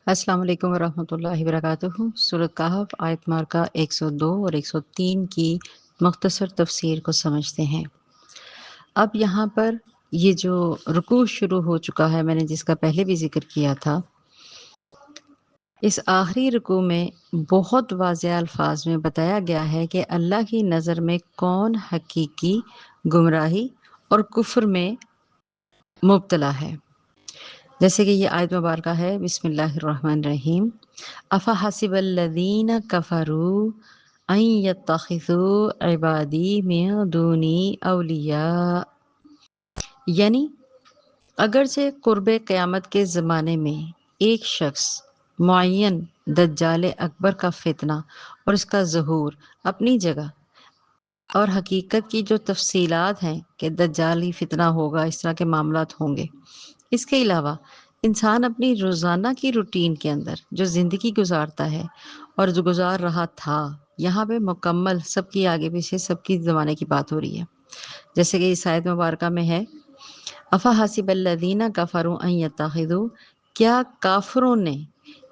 السلام علیکم ورحمۃ اللہ وبرکاتہ۔ سورۃ کہف آیت مارکہ 102 اور 103 کی مختصر تفسیر کو سمجھتے ہیں۔ اب یہاں پر یہ جو رکوع شروع ہو چکا ہے، میں نے جس کا پہلے بھی ذکر کیا تھا، اس آخری رکوع میں بہت واضح الفاظ میں بتایا گیا ہے کہ اللہ کی نظر میں کون حقیقی گمراہی اور کفر میں مبتلا ہے۔ جیسے کہ یہ آیت مبارکہ ہے، بسم اللہ الرحمن الرحیم، افحسب الذین کفروا ان یتخذوا عبادی من دونی اولیاء، یعنی اگرچہ قرب قیامت کے زمانے میں ایک شخص معین دجال اکبر کا فتنہ اور اس کا ظہور اپنی جگہ اور حقیقت کی جو تفصیلات ہیں کہ دجالی فتنہ ہوگا، اس طرح کے معاملات ہوں گے، اس کے علاوہ انسان اپنی روزانہ کی روٹین کے اندر جو زندگی گزارتا ہے اور جو گزار رہا تھا، یہاں پہ مکمل سب کی آگے پیچھے سب کی زمانے کی بات ہو رہی ہے۔ جیسے کہ اس آیت مبارکہ میں ہے، افحسب الذین کفروا ان یتخذوا، کیا کافروں نے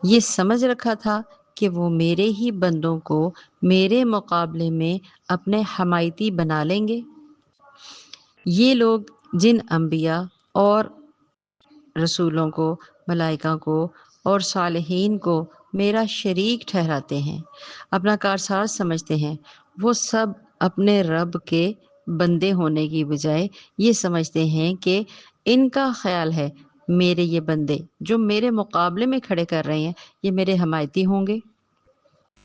یہ سمجھ رکھا تھا کہ وہ میرے ہی بندوں کو میرے مقابلے میں اپنے حمایتی بنا لیں گے؟ یہ لوگ جن انبیاء اور رسولوں کو، ملائکہ کو اور صالحین کو میرا شریک ٹھہراتے ہیں، اپنا کارساز سمجھتے ہیں، وہ سب اپنے رب کے بندے ہونے کی بجائے یہ سمجھتے ہیں کہ ان کا خیال ہے میرے یہ بندے جو میرے مقابلے میں کھڑے کر رہے ہیں یہ میرے حمایتی ہوں گے،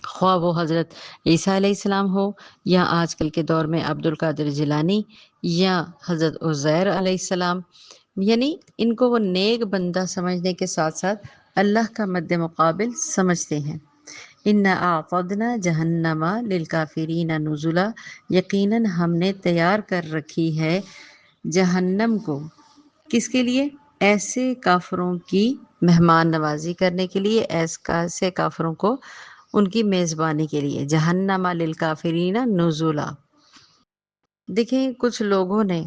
خواہ وہ حضرت عیسیٰ علیہ السلام ہو، یا آج کل کے دور میں عبد القادر جیلانی، یا حضرت عزیر علیہ السلام، یعنی ان کو وہ نیک بندہ سمجھنے کے ساتھ ساتھ اللہ کا مد مقابل سمجھتے ہیں۔ اِنَّا أَعْتَدْنَا جَهَنَّمَ لِلْكَافِرِينَ نُزُلًا، یقیناً ہم نے تیار کر رکھی ہے جہنم کو، کس کے لیے؟ ایسے کافروں کی مہمان نوازی کرنے کے لیے، ایسے کافروں کو ان کی میزبانی کے لیے۔ جہنم للکافرین نزلا، دیکھیں کچھ لوگوں نے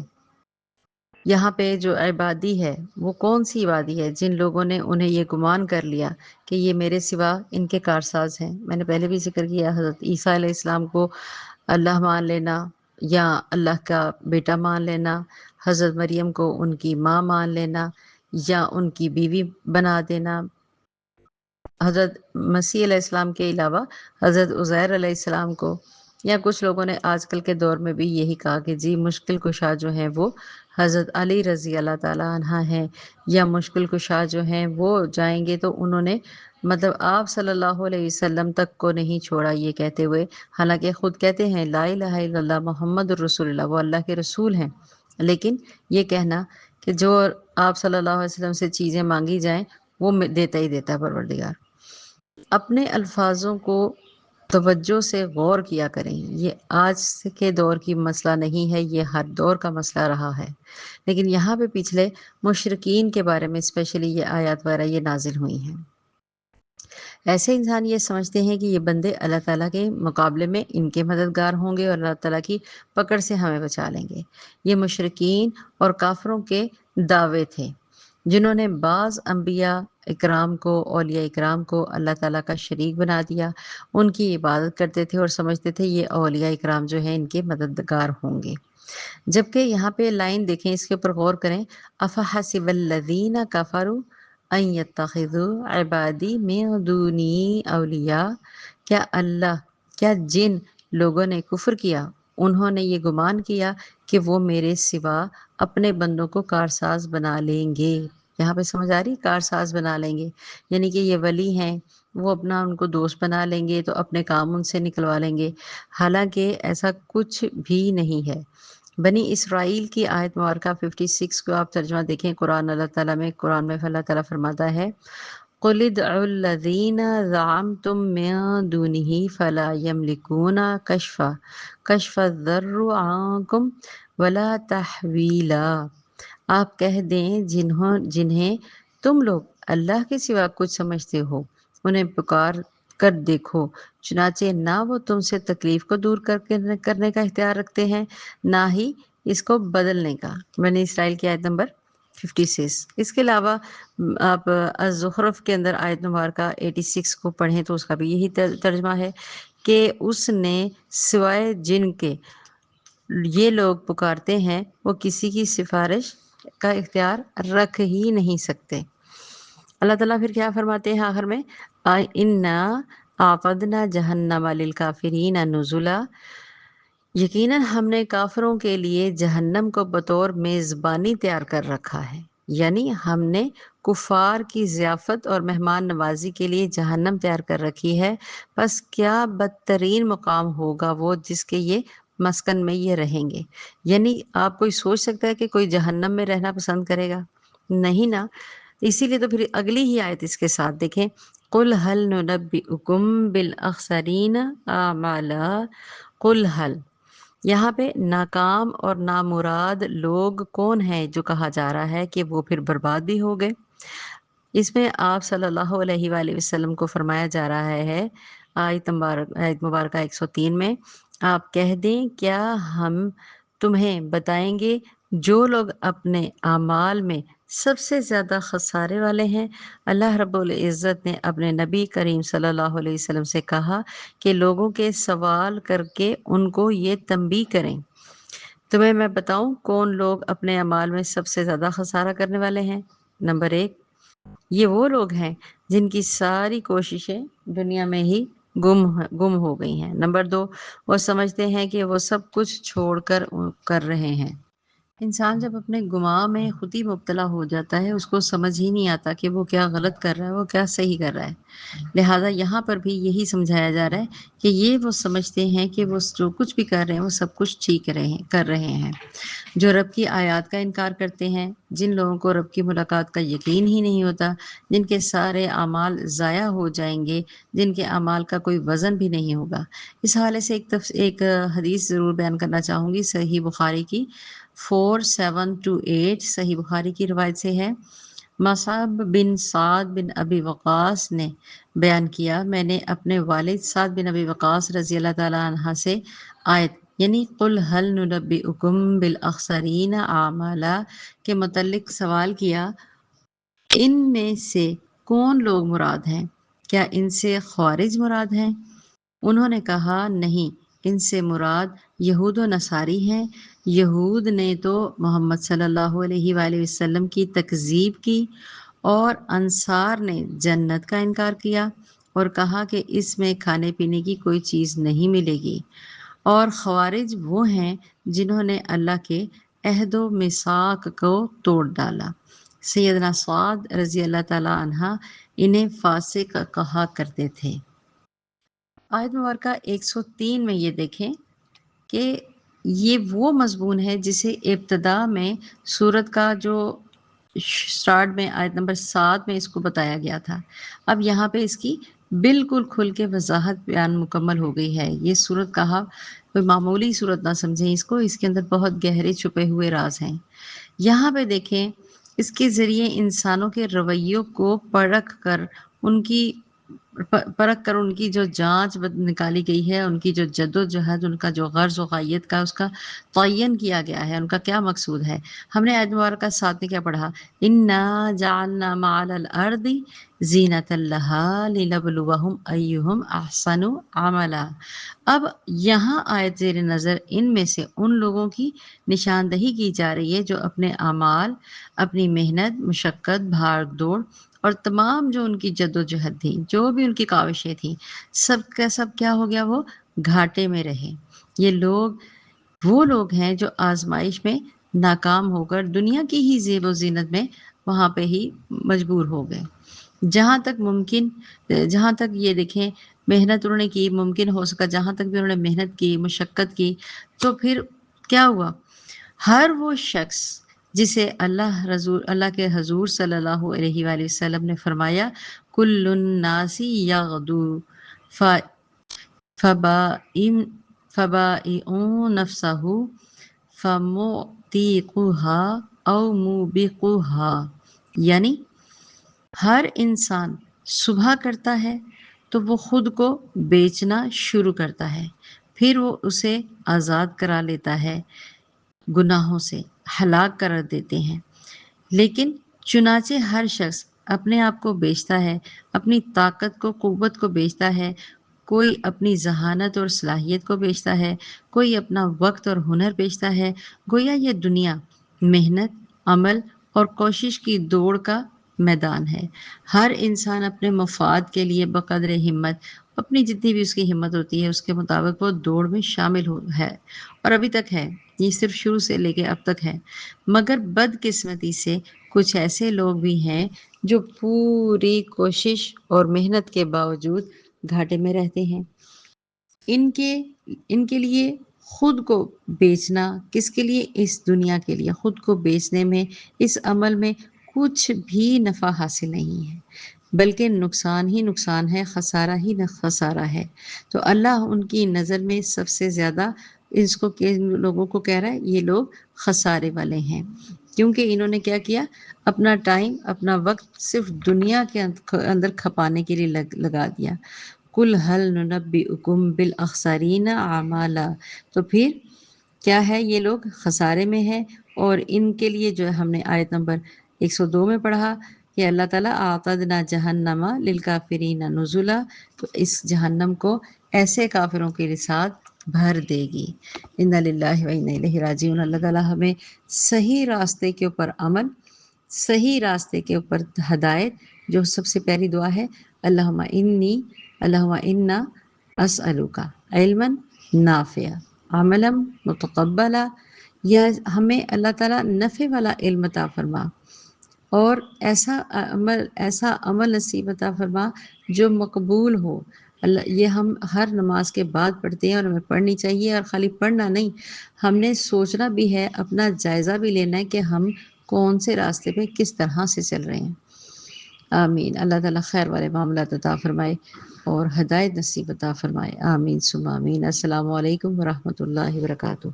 یہاں پہ جو عبادی ہے وہ کون سی عبادی ہے؟ جن لوگوں نے انہیں یہ گمان کر لیا کہ یہ میرے سوا ان کے کارساز ہیں۔ میں نے پہلے بھی ذکر کیا، حضرت عیسیٰ علیہ السلام کو اللہ مان لینا یا اللہ کا بیٹا مان لینا، حضرت مریم کو ان کی ماں مان لینا یا ان کی بیوی بنا دینا، حضرت مسیح علیہ السلام کے علاوہ حضرت عزیر علیہ السلام کو، یا کچھ لوگوں نے آج کل کے دور میں بھی یہی کہا کہ جی مشکل کشا جو ہیں وہ حضرت علی رضی اللہ تعالیٰ عنہ ہیں، یا مشکل کشا جو ہیں وہ جائیں گے تو انہوں نے مطلب آپ صلی اللہ علیہ وسلم تک کو نہیں چھوڑا، یہ کہتے ہوئے، حالانکہ خود کہتے ہیں لا الہ الا اللہ محمد الرسول اللہ، وہ اللہ کے رسول ہیں، لیکن یہ کہنا کہ جو آپ صلی اللہ علیہ وسلم سے چیزیں مانگی جائیں وہ دیتا ہی دیتا ہے پروردگار۔ اپنے الفاظوں کو توجہ سے غور کیا کریں، یہ آج کے دور کی مسئلہ نہیں ہے، یہ ہر دور کا مسئلہ رہا ہے، لیکن یہاں پہ پچھلے مشرکین کے بارے میں اسپیشلی یہ آیات وغیرہ یہ نازل ہوئی ہیں۔ ایسے انسان یہ سمجھتے ہیں کہ یہ بندے اللہ تعالیٰ کے مقابلے میں ان کے مددگار ہوں گے اور اللہ تعالیٰ کی پکڑ سے ہمیں بچا لیں گے۔ یہ مشرکین اور کافروں کے دعوے تھے، جنہوں نے بعض انبیاء اکرام کو، اولیاء اکرام کو اللہ تعالیٰ کا شریک بنا دیا، ان کی عبادت کرتے تھے اور سمجھتے تھے یہ اولیاء اکرام جو ہیں ان کے مددگار ہوں گے۔ جبکہ یہاں پہ لائن دیکھیں، اس کے اوپر غور کریں، افحسب الذین کفروا ان یتخذوا عبادی من دونی اولیاء، کیا جن لوگوں نے کفر کیا انہوں نے یہ گمان کیا کہ وہ میرے سوا اپنے بندوں کو کارساز بنا لیں گے۔ یہاں پہ سمجھ آ رہی، کارساز بنا لیں گے، یعنی کہ یہ ولی ہیں، وہ اپنا ان کو دوست بنا لیں گے تو اپنے کام ان سے نکلوا لیں گے، حالانکہ ایسا کچھ بھی نہیں ہے۔ بنی اسرائیل کی آیت مبارکہ 56 کو آپ ترجمہ دیکھیں قرآن، اللہ تعالیٰ میں قرآن میں اللہ تعالیٰ فرماتا ہے، قُلِ ادْعُوا الَّذِينَ زَعَمْتُم مِّن دُونِهِ فَلَا يَمْلِكُونَ كَشْفَ الضُّرِّ عَنكُمْ وَلَا تَحْوِيلًا، آپ کہہ دیں جنہیں تم لوگ اللہ کے سوا کچھ سمجھتے ہو انہیں پکار کر دیکھو، چنانچہ نہ وہ تم سے تکلیف کو دور کرنے کا اختیار رکھتے ہیں، نہ ہی اس کو بدلنے کا۔ بنی اسرائیل کی آیت نمبر 56۔ اس کے علاوہ آپ الزخرف کے اندر آیت مبارکہ 86 کو پڑھیں تو اس کا بھی یہی ترجمہ ہے کہ اس نے سوائے جن کے یہ لوگ پکارتے ہیں وہ کسی کی سفارش کا اختیار رکھ ہی نہیں سکتے۔ اللہ تعالیٰ پھر کیا فرماتے ہیں آخر میں، اِنَّا أَعْتَدْنَا جَهَنَّمَ لِلْكَافِرِينَ نُزُلًا، یقیناً ہم نے کافروں کے لیے جہنم کو بطور میزبانی تیار کر رکھا ہے، یعنی ہم نے کفار کی ضیافت اور مہمان نوازی کے لیے جہنم تیار کر رکھی ہے، بس کیا بدترین مقام ہوگا وہ جس کے یہ مسکن میں یہ رہیں گے۔ یعنی آپ کوئی سوچ سکتا ہے کہ کوئی جہنم میں رہنا پسند کرے گا؟ نہیں نا۔ اسی لیے تو پھر اگلی ہی آیت اس کے ساتھ دیکھیں، قُلْ هَلْ نُنَبِّئُكُمْ بِالْأَخْسَرِينَ أَعْمَالًا، قُلْ هَلْ، یہاں پہ ناکام اور نامراد لوگ کون ہیں جو کہا جا رہا ہے کہ وہ پھر برباد بھی ہو گئے۔ اس میں آپ صلی اللہ علیہ وآلہ وسلم کو فرمایا جا رہا ہے آیت مبارکہ 103 میں، آپ کہہ دیں کیا ہم تمہیں بتائیں گے جو لوگ اپنے اعمال میں سب سے زیادہ خسارے والے ہیں۔ اللہ رب العزت نے اپنے نبی کریم صلی اللہ علیہ وسلم سے کہا کہ لوگوں کے سوال کر کے ان کو یہ تنبیہ کریں۔ تمہیں میں بتاؤں کون لوگ اپنے اعمال میں سب سے زیادہ خسارہ کرنے والے ہیں؟ نمبر 1، یہ وہ لوگ ہیں جن کی ساری کوششیں دنیا میں ہی گم ہو گئی ہیں۔ نمبر 2، وہ سمجھتے ہیں کہ وہ سب کچھ چھوڑ کر رہے ہیں۔ انسان جب اپنے گناہ میں خود ہی مبتلا ہو جاتا ہے، اس کو سمجھ ہی نہیں آتا کہ وہ کیا غلط کر رہا ہے، وہ کیا صحیح کر رہا ہے۔ لہٰذا یہاں پر بھی یہی سمجھایا جا رہا ہے کہ یہ وہ سمجھتے ہیں کہ وہ جو کچھ بھی کر رہے ہیں وہ سب کچھ ٹھیک کر رہے ہیں۔ جو رب کی آیات کا انکار کرتے ہیں، جن لوگوں کو رب کی ملاقات کا یقین ہی نہیں ہوتا، جن کے سارے اعمال ضائع ہو جائیں گے، جن کے اعمال کا کوئی وزن بھی نہیں ہوگا۔ اس حوالے سے ایک حدیث ضرور بیان کرنا چاہوں گی، صحیح بخاری کی 4728، صحیح بخاری کی روایت سے ہے۔ مصعب بن سعد بن ابی وقاص نے بیان کیا، میں نے اپنے والد سعد بن ابی وقاص رضی اللہ تعالیٰ عنہ سے آیت یعنی قُلْ هَلْ نُنَبِّئُكُمْ بِالْأَخْسَرِينَ أَعْمَالًا کے متعلق سوال کیا، ان میں سے کون لوگ مراد ہیں؟ کیا ان سے خوارج مراد ہیں؟ انہوں نے کہا نہیں، ان سے مراد یہود و نصاری ہیں۔ یہود نے تو محمد صلی اللہ علیہ وآلہ وسلم کی تکذیب کی اور انصار نے جنت کا انکار کیا اور کہا کہ اس میں کھانے پینے کی کوئی چیز نہیں ملے گی، اور خوارج وہ ہیں جنہوں نے اللہ کے عہد و میثاق کو توڑ ڈالا۔ سیدنا سعد رضی اللہ تعالیٰ عنہ انہیں فاسق کہا کرتے تھے۔ آیت مبارکہ 103 میں یہ دیکھیں کہ یہ وہ مضمون ہے جسے ابتدا میں سورت کا جو سٹارٹ میں آیت نمبر 7 میں اس کو بتایا گیا تھا، اب یہاں پہ اس کی بالکل کھل کے وضاحت بیان مکمل ہو گئی ہے۔ یہ سورت کہا کوئی معمولی سورت نہ سمجھیں اس کو، اس کے اندر بہت گہرے چھپے ہوئے راز ہیں۔ یہاں پہ دیکھیں اس کے ذریعے انسانوں کے رویوں کو پرکھ کر ان کی جو جانچ نکالی گئی ہے، ان کی جو جد و جہد، ان کا جو غرض و غایت کا اس کا تعین کیا گیا ہے، ان کا کیا مقصود ہے۔ ہم نے آیت مبارکہ ساتھ میں کیا پڑھا، اِنَّا جَعَلْنَا مَا عَلَى الْأَرْضِ زِینَةً لَهَا لِنَبْلُوَهُمْ أَيُّهُمْ أَحْسَنُ عَمَلًا۔ اب یہاں آیت زیر نظر ان میں سے ان لوگوں کی نشاندہی کی جا رہی ہے جو اپنے اعمال، اپنی محنت، مشقت، بھاگ دوڑ اور تمام جو ان کی جد و جہد تھی، جو بھی ان کی کاوشیں تھیں، سب کا سب کیا ہو گیا، وہ گھاٹے میں رہے۔ یہ وہ لوگ ہیں جو آزمائش میں ناکام ہو کر دنیا کی ہی زیب و زینت میں وہاں پہ ہی مجبور ہو گئے۔ جہاں تک یہ دیکھیں محنت انہوں نے کی، ممکن ہو سکا جہاں تک بھی انہوں نے محنت کی، مشقت کی، تو پھر کیا ہوا، ہر وہ شخص جسے اللہ کے حضور صلی اللہ علیہ وآلہ وسلم نے فرمایا کل الناس یغدو فبائع نفسہ فموتیقها او موبقها، یعنی ہر انسان صبح کرتا ہے تو وہ خود کو بیچنا شروع کرتا ہے، پھر وہ اسے آزاد کرا لیتا ہے، گناہوں سے ہلاک کر دیتے ہیں۔ لیکن چنانچہ ہر شخص اپنے آپ کو بیچتا ہے، اپنی طاقت کو، قوت کو بیچتا ہے، کوئی اپنی ذہانت اور صلاحیت کو بیچتا ہے، کوئی اپنا وقت اور ہنر بیچتا ہے۔ گویا یہ دنیا محنت، عمل اور کوشش کی دوڑ کا میدان ہے۔ ہر انسان اپنے مفاد کے لیے بقدر ہمت، اپنی جتنی بھی اس کی ہمت ہوتی ہے اس کے مطابق وہ دوڑ میں شامل ہے، اور ابھی تک ہے، یہ صرف شروع سے لے کے اب تک ہے۔ مگر بدقسمتی سے کچھ ایسے لوگ بھی ہیں جو پوری کوشش اور محنت کے باوجود گھاٹے میں رہتے ہیں۔ ان کے لیے خود کو بیچنا، کس کے لیے؟ اس دنیا کے لیے خود کو بیچنے میں، اس عمل میں کچھ بھی نفع حاصل نہیں ہے، بلکہ نقصان ہی نقصان ہے، خسارہ ہی خسارہ ہے۔ تو اللہ ان کی نظر میں سب سے زیادہ اس کو لوگوں کو کہہ رہا ہے یہ لوگ خسارے والے ہیں، کیونکہ انہوں نے کیا کیا؟ اپنا ٹائم، اپنا وقت صرف دنیا کے اندر کھپانے کے لیے لگا دیا۔ کل حل ننبئکم بالاخسرین اعمالا، تو پھر کیا ہے؟ یہ لوگ خسارے میں ہیں، اور ان کے لیے جو ہم نے آیت نمبر 102 میں پڑھا کہ اللہ تعالیٰ اعتدنا جہنم للکافرین نزلا، تو اس جہنم کو ایسے کافروں کے ساتھ بھر دے گی۔ انا للہ و انا الیہ راجعون۔ اللہ تعالیٰ ہمیں صحیح راستے کے اوپر عمل، صحیح راستے کے اوپر ہدایت، جو سب سے پہلی دعا ہے، اللہم انا اسألک علما نافعا عملا متقبلا، یا ہمیں اللہ تعالیٰ نفع والا علم عطا فرما، اور ایسا عمل نصیب عطا فرما جو مقبول ہو۔ اللہ، یہ ہم ہر نماز کے بعد پڑھتے ہیں، اور ہمیں پڑھنی چاہیے، اور خالی پڑھنا نہیں، ہم نے سوچنا بھی ہے، اپنا جائزہ بھی لینا ہے کہ ہم کون سے راستے پہ کس طرح سے چل رہے ہیں۔ آمین۔ اللہ تعالیٰ خیر والے معاملات عطا فرمائے اور ہدایت نصیب عطا فرمائے۔ آمین ثم آمین۔ السلام علیکم ورحمۃ اللہ وبرکاتہ۔